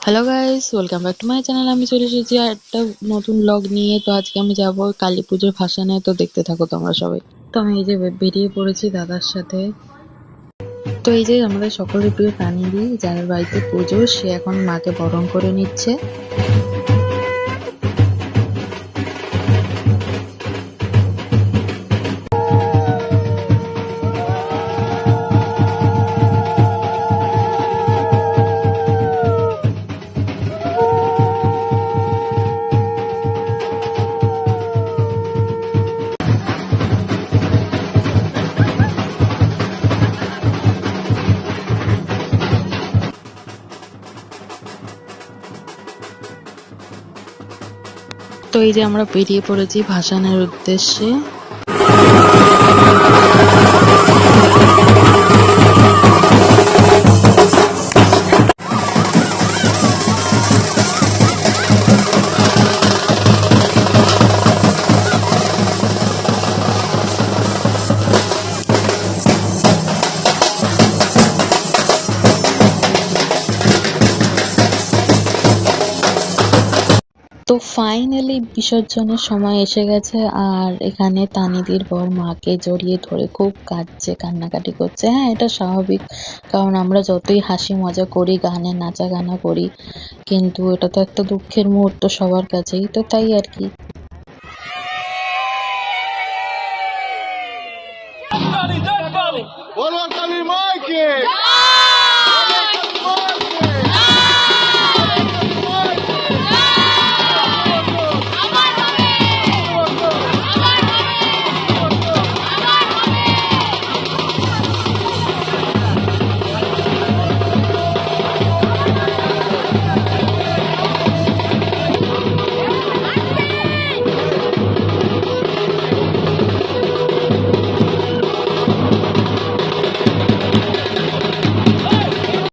Hello guys, welcome back to my channel. আমি চলে এসেছি আর একটা নতুন ব্লগ নিয়ে। তো আজকে আমি যাব কালী পুজোর ভাসানে। তো দেখতে থাকো তোমরা সবাই। তো আমি এই যে বেরিয়ে পড়েছি দাদার সাথে। তো এই যে আমাদের সকলের প্রিয় তানিদি, যার বাড়িতে পুজো, সে এখন মাকে বরণ করে নিচ্ছে। তো এই যে আমরা বেরিয়ে পড়েছি ভাসানের উদ্দেশ্যে। তো ফাইনালি বিসর্জনের সময় এসে গেছে। আর এখানে তানিদির বর মাকে জড়িয়ে ধরে খুব কাঁদছে, কান্নাকাটি করছে। হ্যাঁ, এটা স্বাভাবিক, কারণ আমরা যতই হাসি মজা করি, গানে নাচা গানা করি, কিন্তু এটা তো একটা দুঃখের মুহূর্ত সবার কাছেই। তো তাই আর কি। बोलो काली माई की